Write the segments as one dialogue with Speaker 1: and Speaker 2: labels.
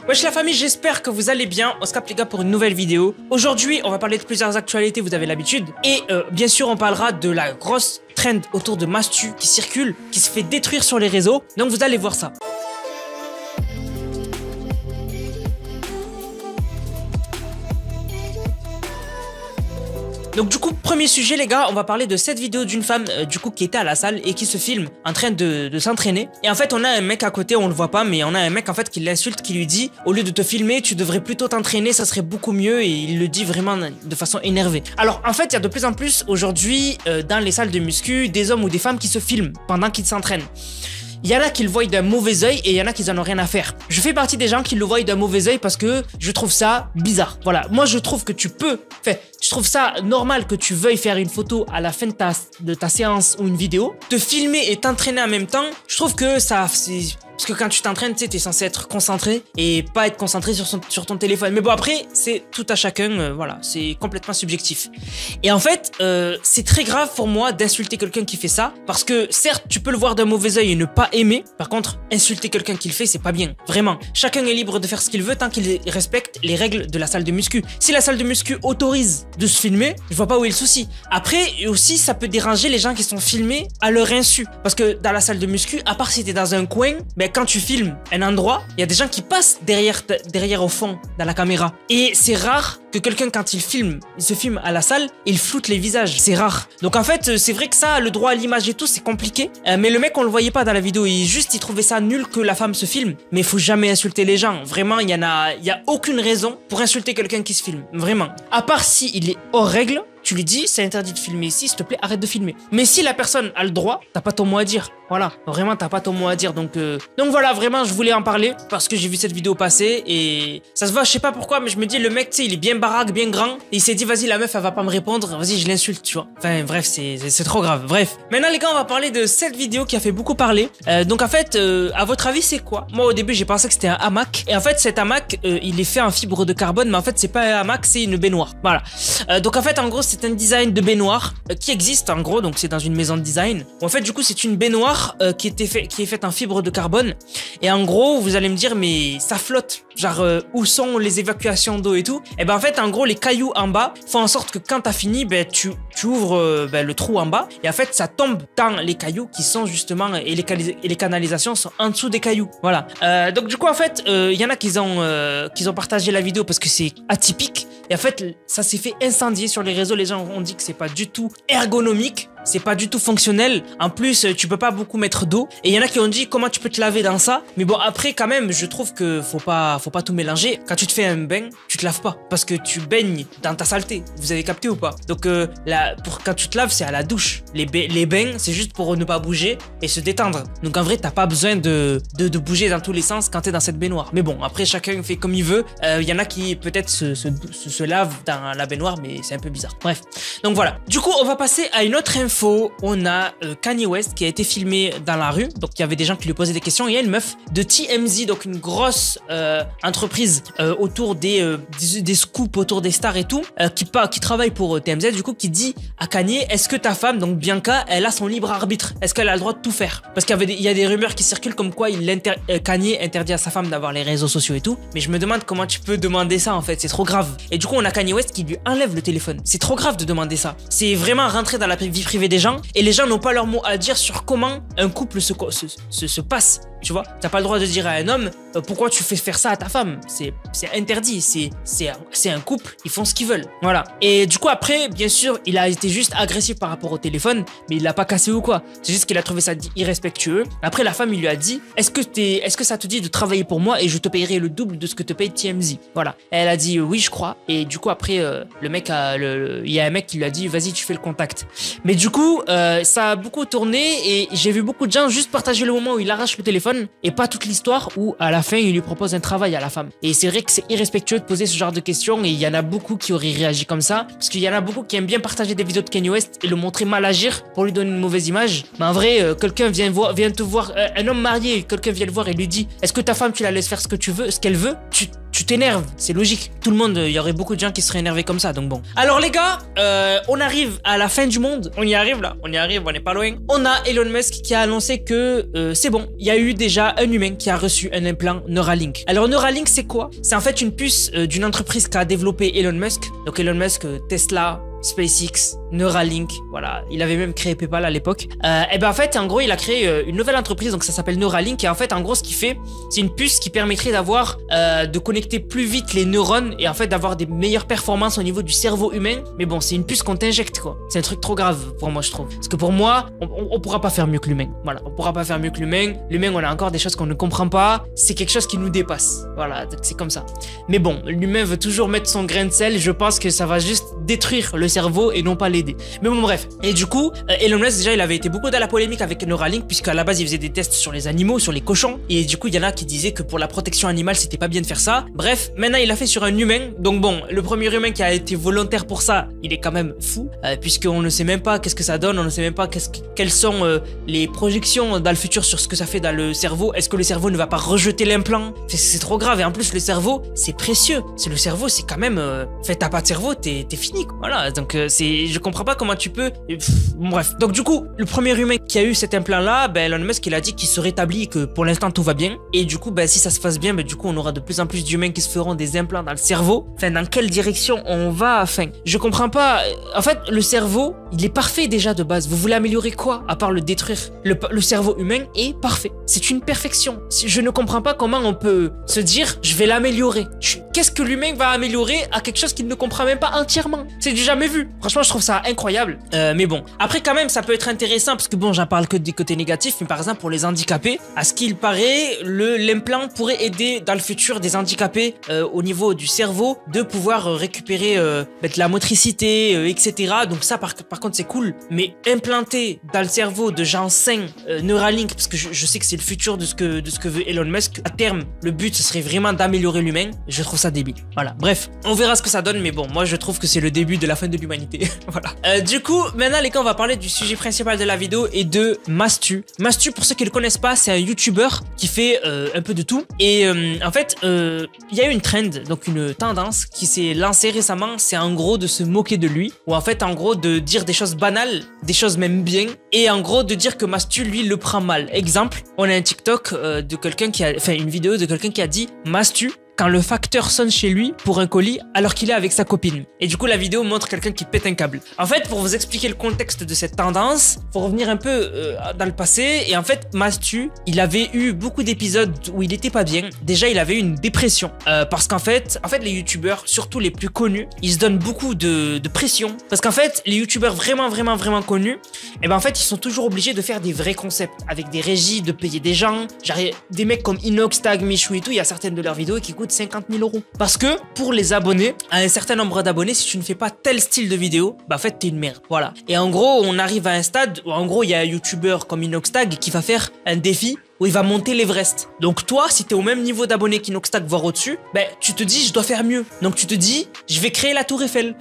Speaker 1: Wesh la famille, j'espère que vous allez bien. On se capte les gars pour une nouvelle vidéo. Aujourd'hui, on va parler de plusieurs actualités, vous avez l'habitude. Et bien sûr, on parlera de la grosse trend autour de Mastu qui circule, qui se fait détruire sur les réseaux. Donc vous allez voir ça. Donc du coup, premier sujet les gars, on va parler de cette vidéo d'une femme du coup qui était à la salle et qui se filme en train de s'entraîner. Et en fait on a un mec à côté, on le voit pas, mais on a un mec en fait qui l'insulte, qui lui dit au lieu de te filmer, tu devrais plutôt t'entraîner, ça serait beaucoup mieux, et il le dit vraiment de façon énervée. Alors en fait il y a de plus en plus aujourd'hui dans les salles de muscu des hommes ou des femmes qui se filment pendant qu'ils s'entraînent. Il y en a qui le voient d'un mauvais œil et il y en a qui en ont rien à faire. Je fais partie des gens qui le voient d'un mauvais œil parce que je trouve ça bizarre. Voilà, moi je trouve que tu trouve ça normal que tu veuilles faire une photo à la fin de ta séance ou une vidéo, te filmer et t'entraîner en même temps. Je trouve que ça, parce que quand tu t'entraînes, tu sais, t'es censé être concentré et pas être concentré sur ton téléphone. Mais bon, après, c'est tout à chacun, voilà, c'est complètement subjectif. Et en fait, c'est très grave pour moi d'insulter quelqu'un qui fait ça, parce que certes, tu peux le voir d'un mauvais œil et ne pas aimer. Par contre, insulter quelqu'un qui le fait, c'est pas bien. Vraiment, chacun est libre de faire ce qu'il veut tant qu'il respecte les règles de la salle de muscu. Si la salle de muscu autorise de se filmer, je vois pas où est le souci. Après, aussi, ça peut déranger les gens qui sont filmés à leur insu. Parce que dans la salle de muscu, à part si t'es dans un coin, ben, quand tu filmes un endroit, il y a des gens qui passent derrière au fond, dans la caméra. Et c'est rare que quelqu'un, quand il se filme à la salle, il floute les visages. C'est rare. Donc en fait, c'est vrai que ça, le droit à l'image et tout, c'est compliqué. Mais le mec, on le voyait pas dans la vidéo. Il trouvait ça nul que la femme se filme. Mais il faut jamais insulter les gens. Vraiment, il y a aucune raison pour insulter quelqu'un qui se filme. Vraiment. À part si il est hors règle, tu lui dis, c'est interdit de filmer ici, s'il te plaît, arrête de filmer. Mais si la personne a le droit, t'as pas ton mot à dire. Voilà, vraiment, t'as pas ton mot à dire. Donc voilà, vraiment, je voulais en parler parce que j'ai vu cette vidéo passer et ça se voit, je sais pas pourquoi, mais je me dis, le mec, tu sais, il est bien baraque, bien grand. Et il s'est dit, vas-y, la meuf, elle va pas me répondre, vas-y, je l'insulte, tu vois. Enfin, bref, c'est trop grave. Bref. Maintenant, les gars, on va parler de cette vidéo qui a fait beaucoup parler. Donc, en fait, à votre avis, c'est quoi? Moi, au début, j'ai pensé que c'était un hamac. Et en fait, cet hamac, il est fait en fibre de carbone, mais en fait, c'est pas un hamac, c'est une baignoire. Voilà. Donc, en fait, en gros, c'est un design de baignoire qui existe, en gros. Donc, c'est dans une maison de design. En fait, du coup, c'est une baignoire qui est faite en fibre de carbone. Et en gros, vous allez me dire, mais ça flotte. Genre, où sont les évacuations d'eau et tout? Et ben, en fait, en gros, les cailloux en bas font en sorte que quand t'as fini, ben, tu ouvres le trou en bas. Et en fait, ça tombe dans les cailloux qui sont justement, et les canalisations sont en dessous des cailloux. Voilà. Donc, du coup, en fait, il y en a qui ont partagé la vidéo parce que c'est atypique. Et en fait, ça s'est fait incendier sur les réseaux. Les gens ont dit que c'est pas du tout ergonomique. C'est pas du tout fonctionnel. En plus, tu peux pas beaucoup mettre d'eau. Et il y en a qui ont dit comment tu peux te laver dans ça. Mais bon, après, quand même, je trouve que faut pas tout mélanger. Quand tu te fais un bain, tu te laves pas. Parce que tu baignes dans ta saleté. Vous avez capté ou pas? Donc quand tu te laves, c'est à la douche. Les bains, c'est juste pour ne pas bouger et se détendre. Donc en vrai, t'as pas besoin de bouger dans tous les sens quand t'es dans cette baignoire. Mais bon, après, chacun fait comme il veut. Il y en a qui peut-être se lavent dans la baignoire, mais c'est un peu bizarre. Bref. Donc voilà. Du coup, on va passer à une autre info. On a Kanye West qui a été filmé dans la rue. Donc il y avait des gens qui lui posaient des questions. Il y a une meuf de TMZ, donc une grosse entreprise autour des scoops autour des stars et tout, qui travaille pour TMZ, du coup, qui dit à Kanye, est-ce que ta femme, donc Bianca, elle a son libre arbitre? Est-ce qu'elle a le droit de tout faire? Parce qu'il y a des rumeurs qui circulent comme quoi Kanye interdit à sa femme d'avoir les réseaux sociaux et tout. Mais je me demande comment tu peux demander ça, en fait. C'est trop grave. Et du coup, on a Kanye West qui lui enlève le téléphone. C'est trop grave de demander ça. C'est vraiment rentrer dans la vie privée des gens, et les gens n'ont pas leur mot à dire sur comment un couple se passe. Tu vois, t'as pas le droit de dire à un homme pourquoi tu fais faire ça à ta femme. C'est interdit. C'est un couple, ils font ce qu'ils veulent. Voilà. Et du coup, après, bien sûr, il a été juste agressif par rapport au téléphone, mais il l'a pas cassé ou quoi. C'est juste qu'il a trouvé ça irrespectueux. Après, la femme, il lui a dit, est-ce que ça te dit de travailler pour moi et je te payerai le double de ce que te paye TMZ? Voilà. Et elle a dit oui, je crois. Et du coup, après, il y a un mec qui lui a dit, vas-y, tu fais le contact. Mais du coup, ça a beaucoup tourné et j'ai vu beaucoup de gens juste partager le moment où il arrache le téléphone et pas toute l'histoire où à la fin il lui propose un travail à la femme. Et c'est vrai que c'est irrespectueux de poser ce genre de questions, et il y en a beaucoup qui auraient réagi comme ça, parce qu'il y en a beaucoup qui aiment bien partager des vidéos de Kanye West et le montrer mal agir pour lui donner une mauvaise image. Mais en vrai, quelqu'un vient te voir, un homme marié, quelqu'un vient le voir et lui dit, est-ce que ta femme tu la laisses faire ce qu'elle veut? Tu tu t'énerves, c'est logique. Tout le monde, il y aurait beaucoup de gens qui seraient énervés comme ça, donc bon. Alors les gars, on arrive à la fin du monde. On y arrive là, on y arrive, on n'est pas loin. On a Elon Musk qui a annoncé que c'est bon. Il y a eu déjà un humain qui a reçu un implant Neuralink. Alors Neuralink, c'est quoi? C'est en fait une puce d'une entreprise qu'a développé Elon Musk. Donc Elon Musk, Tesla, SpaceX, Neuralink, voilà, il avait même créé PayPal à l'époque. Et ben en fait, en gros, il a créé une nouvelle entreprise, donc ça s'appelle Neuralink. Et en fait, en gros, ce qu'il fait, c'est une puce qui permettrait d'avoir, de connecter plus vite les neurones et en fait d'avoir des meilleures performances au niveau du cerveau humain. Mais bon, c'est une puce qu'on t'injecte, quoi. C'est un truc trop grave pour moi, je trouve. Parce que pour moi, on pourra pas faire mieux que l'humain. Voilà, on pourra pas faire mieux que l'humain. L'humain, on a encore des choses qu'on ne comprend pas. C'est quelque chose qui nous dépasse. Voilà, c'est comme ça. Mais bon, l'humain veut toujours mettre son grain de sel. Je pense que ça va juste détruire le cerveau et non pas l'aider. Mais bon, bref. Et du coup, Elon Musk, déjà, il avait été beaucoup dans la polémique avec Neuralink, puisqu'à la base, il faisait des tests sur les animaux, sur les cochons. Et du coup, il y en a qui disaient que pour la protection animale, c'était pas bien de faire ça. Bref, maintenant, il l'a fait sur un humain. Donc bon, le premier humain qui a été volontaire pour ça, il est quand même fou, puisqu'on ne sait même pas qu'est-ce que ça donne, on ne sait même pas quelles sont les projections dans le futur sur ce que ça fait dans le cerveau. Est-ce que le cerveau ne va pas rejeter l'implant? C'est trop grave. Et en plus, le cerveau, c'est précieux. C'est le cerveau, c'est quand même... fait, t'as pas de cerveau, t'es fini, quoi. Voilà, donc je comprends pas comment tu peux... bref. Donc du coup, le premier humain qui a eu cet implant-là, ben, Elon Musk, il a dit qu'il se rétablit et que pour l'instant, tout va bien. Et du coup, ben, si ça se passe bien, ben, du coup, on aura de plus en plus d'humains qui se feront des implants dans le cerveau. Enfin, dans quelle direction on va? Enfin, je comprends pas. En fait, le cerveau, il est parfait déjà de base. Vous voulez améliorer quoi à part le détruire? Le cerveau humain est parfait. C'est une perfection. Je ne comprends pas comment on peut se dire, je vais l'améliorer. Qu'est-ce que l'humain va améliorer à quelque chose qu'il ne comprend même pas entièrement? C'est du jamais vu. Franchement, je trouve ça incroyable. Mais bon, après quand même, ça peut être intéressant parce que bon, j'en parle que des côtés négatifs, mais par exemple pour les handicapés, à ce qu'il paraît, l'implant pourrait aider dans le futur des handicapés au niveau du cerveau de pouvoir récupérer de la motricité, etc. Donc ça, par contre, c'est cool. Mais implanter dans le cerveau de gens sains Neuralink, parce que je sais que c'est le futur de ce que veut Elon Musk. À terme, le but ce serait vraiment d'améliorer l'humain. Je trouve ça débile. Voilà. Bref, on verra ce que ça donne, mais bon, moi je trouve que c'est le début de la fin de l'humanité. Voilà. Du coup, maintenant les gars, on va parler du sujet principal de la vidéo et de Mastu. Mastu, pour ceux qui le connaissent pas, c'est un YouTuber qui fait un peu de tout. Et en fait, il y a eu une trend, donc une tendance qui s'est lancée récemment. C'est en gros de se moquer de lui, ou en fait en gros de dire des choses banales, des choses même bien, et en gros de dire que Mastu lui le prend mal. Exemple, on a un TikTok de quelqu'un qui a, enfin une vidéo de quelqu'un qui a dit Mastu quand le facteur sonne chez lui pour un colis alors qu'il est avec sa copine. Et du coup, la vidéo montre quelqu'un qui pète un câble. En fait, pour vous expliquer le contexte de cette tendance, faut revenir un peu dans le passé. Et en fait, Mastu, il avait eu beaucoup d'épisodes où il était pas bien. Déjà, il avait eu une dépression. Parce qu'en fait, les youtubeurs, surtout les plus connus, ils se donnent beaucoup de pression. Parce qu'en fait, les youtubeurs vraiment connus, et ben en fait, ils sont toujours obligés de faire des vrais concepts. Avec des régies, de payer des gens. Genre, des mecs comme Inox, Tag, Michou et tout, il y a certaines de leurs vidéos qui coûtent 50 000 €. Parce que pour les abonnés, à un certain nombre d'abonnés, si tu ne fais pas tel style de vidéo, bah en fait t'es une merde. Voilà. Et en gros, on arrive à un stade où en gros il y a un YouTuber comme Inoxtag qui va faire un défi où il va monter l'Everest. Donc toi, si t'es au même niveau d'abonnés qu'Inoxtag, voire au-dessus, ben tu te dis je dois faire mieux. Donc tu te dis je vais créer la tour Eiffel.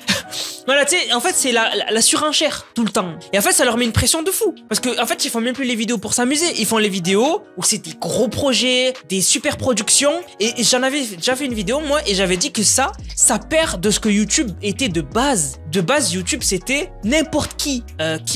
Speaker 1: Voilà, tu sais, en fait c'est la surenchère tout le temps. Et en fait ça leur met une pression de fou. Parce que en fait ils font même plus les vidéos pour s'amuser. Ils font les vidéos où c'est des gros projets, des super productions. Et j'en avais déjà fait une vidéo moi et j'avais dit que ça perd de ce que YouTube était de base. De base YouTube c'était n'importe qui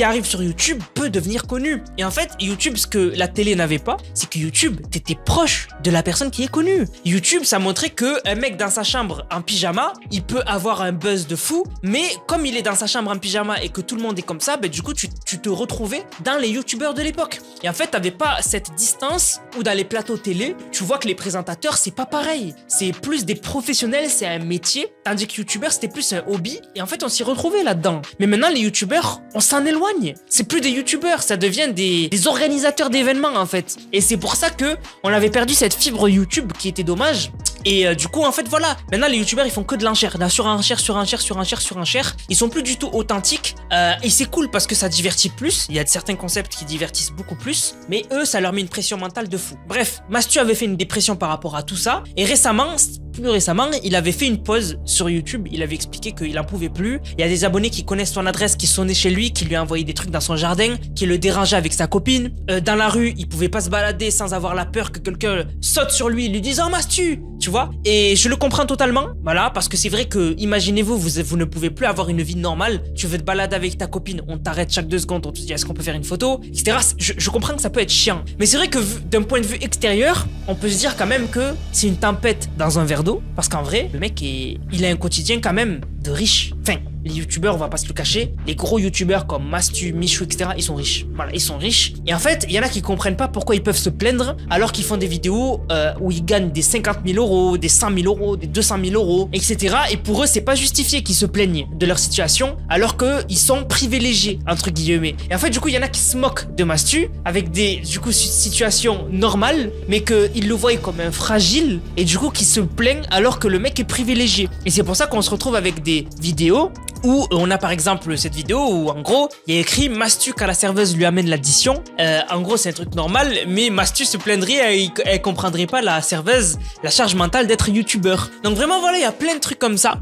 Speaker 1: arrive sur YouTube peut devenir connu. Et en fait YouTube, ce que la télé n'avait pas, c'est que YouTube, t'étais proche de la personne qui est connue. YouTube, ça montrait que un mec dans sa chambre en pyjama, il peut avoir un buzz de fou, mais comme il est dans sa chambre en pyjama et que tout le monde est comme ça, ben du coup, tu te retrouvais dans les youtubeurs de l'époque. Et en fait, t'avais pas cette distance où dans les plateaux télé, tu vois que les présentateurs, c'est pas pareil. C'est plus des professionnels, c'est un métier, tandis que youtubeur, c'était plus un hobby. Et en fait, on s'y retrouvait là-dedans. Mais maintenant, les youtubeurs, on s'en éloigne. C'est plus des youtubeurs, ça devient des organisateurs d'événements, en fait. Et c'est pour ça que on avait perdu cette fibre YouTube qui était dommage. Et du coup, en fait, voilà. Maintenant, les youtubeurs, ils font que de l'enchère. La surenchère. Ils sont plus du tout authentiques. Et c'est cool parce que ça divertit plus. Il y a certains concepts qui divertissent beaucoup plus. Mais eux, ça leur met une pression mentale de fou. Bref, Mastu avait fait une dépression par rapport à tout ça. Et récemment, plus récemment, il avait fait une pause sur YouTube. Il avait expliqué qu'il en pouvait plus. Il y a des abonnés qui connaissent son adresse, qui sonnaient chez lui, qui lui envoyaient des trucs dans son jardin, qui le dérangeaient avec sa copine. Dans la rue, il pouvait pas se balader sans avoir la peur que quelqu'un saute sur lui, lui dise « Oh, Mastu !» Tu vois? Et je le comprends totalement. Voilà, parce que c'est vrai que, imaginez-vous, vous ne pouvez plus avoir une vie normale. Tu veux te balader avec ta copine, on t'arrête chaque 2 secondes, on te dit est-ce qu'on peut faire une photo, etc. Je comprends que ça peut être chiant. Mais c'est vrai que d'un point de vue extérieur, on peut se dire quand même que c'est une tempête dans un verre d'eau. Parce qu'en vrai, le mec, il a un quotidien quand même de riche. Enfin, les youtubeurs, on va pas se le cacher, les gros youtubeurs comme Mastu, Michou, etc., ils sont riches. Voilà, ils sont riches. Et en fait, il y en a qui comprennent pas pourquoi ils peuvent se plaindre alors qu'ils font des vidéos où ils gagnent des 50 000 euros, des 100 000 euros, des 200 000 euros, etc. Et pour eux, c'est pas justifié qu'ils se plaignent de leur situation alors qu'ils sont privilégiés, entre guillemets. Et en fait, du coup, il y en a qui se moquent de Mastu avec des, du coup, situations normales, mais qu'ils le voient comme un fragile et du coup, qui se plaignent alors que le mec est privilégié. Et c'est pour ça qu'on se retrouve avec des vidéos où on a par exemple cette vidéo où en gros il y a écrit Mastu quand la serveuse lui amène l'addition. En gros c'est un truc normal, mais Mastu se plaindrait, elle comprendrait pas la serveuse, la charge mentale d'être youtubeur. Donc vraiment voilà, il y a plein de trucs comme ça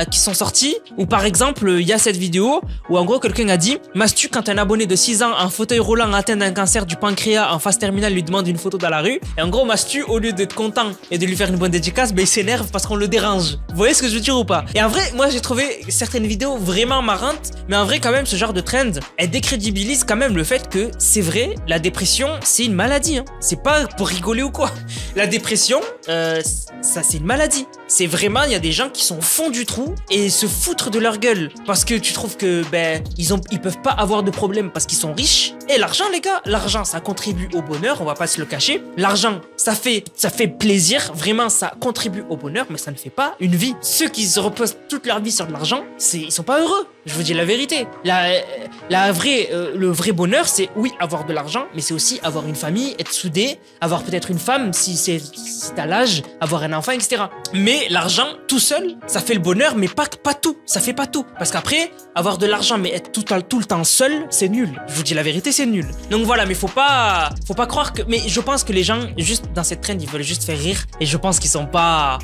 Speaker 1: qui sont sortis. Ou par exemple il y a cette vidéo où en gros quelqu'un a dit Mastu quand un abonné de 6 ans en fauteuil roulant atteint d'un cancer du pancréas en phase terminale lui demande une photo dans la rue. Et en gros Mastu au lieu d'être content et de lui faire une bonne dédicace, ben il s'énerve parce qu'on le dérange. Vous voyez ce que je veux dire ou pas? Et en vrai moi j'ai trouvé certaines vidéos vraiment marrantes, mais en vrai quand même ce genre de trend elle décrédibilise quand même le fait que c'est vrai, la dépression c'est une maladie hein. C'est pas pour rigoler ou quoi. La dépression ça c'est une maladie, c'est vraiment, il y a des gens qui sont au fond du trou et se foutre de leur gueule parce que tu trouves que ben ils peuvent pas avoir de problème parce qu'ils sont riches. Et l'argent les gars, l'argent ça contribue au bonheur, on va pas se le cacher. L'argent ça fait plaisir, vraiment ça contribue au bonheur, mais ça ne fait pas une vie. Ceux qui se reposent toute leur vie sur de l'argent, ils sont pas heureux. Je vous dis la vérité. Le vrai bonheur, c'est oui avoir de l'argent, mais c'est aussi avoir une famille, être soudé, avoir peut-être une femme si t'as l'âge, avoir un enfant, etc. Mais l'argent tout seul, ça fait le bonheur, mais pas tout. Ça fait pas tout. Parce qu'après, avoir de l'argent mais être tout le temps seul, c'est nul. Je vous dis la vérité, c'est nul. Donc voilà, mais faut pas croire que. Mais je pense que les gens, juste dans cette trend, ils veulent juste faire rire. Et je pense qu'ils sont pas.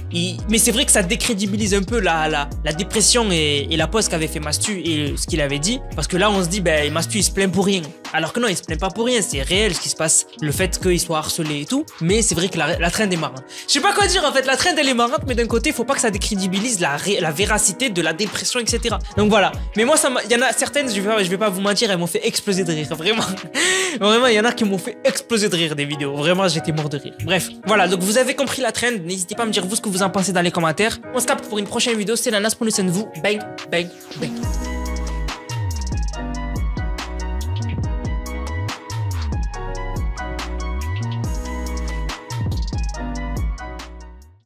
Speaker 1: Mais c'est vrai que ça décrédibilise un peu la dépression et la pause qu'avait fait Mastu et ce qu'il avait dit, parce que là on se dit ben Mastu il se plaint pour rien, alors que non il se plaint pas pour rien, c'est réel ce qui se passe, le fait qu'il soit harcelé et tout, mais c'est vrai que la trend est marrante. Je sais pas quoi dire en fait, la trend elle est marrante, mais d'un côté faut pas que ça décrédibilise la véracité de la dépression, etc. Donc voilà, mais moi il y en a certaines, je vais pas vous mentir, elles m'ont fait exploser de rire, vraiment. Vraiment il y en a qui m'ont fait exploser de rire des vidéos, vraiment j'étais mort de rire. Bref, voilà, donc vous avez compris la trend, n'hésitez pas à me dire vous ce que vous en pensez dans les commentaires. On se capte pour une prochaine vidéo, c'est Nanas, prenez soin de vous, bang bang bang.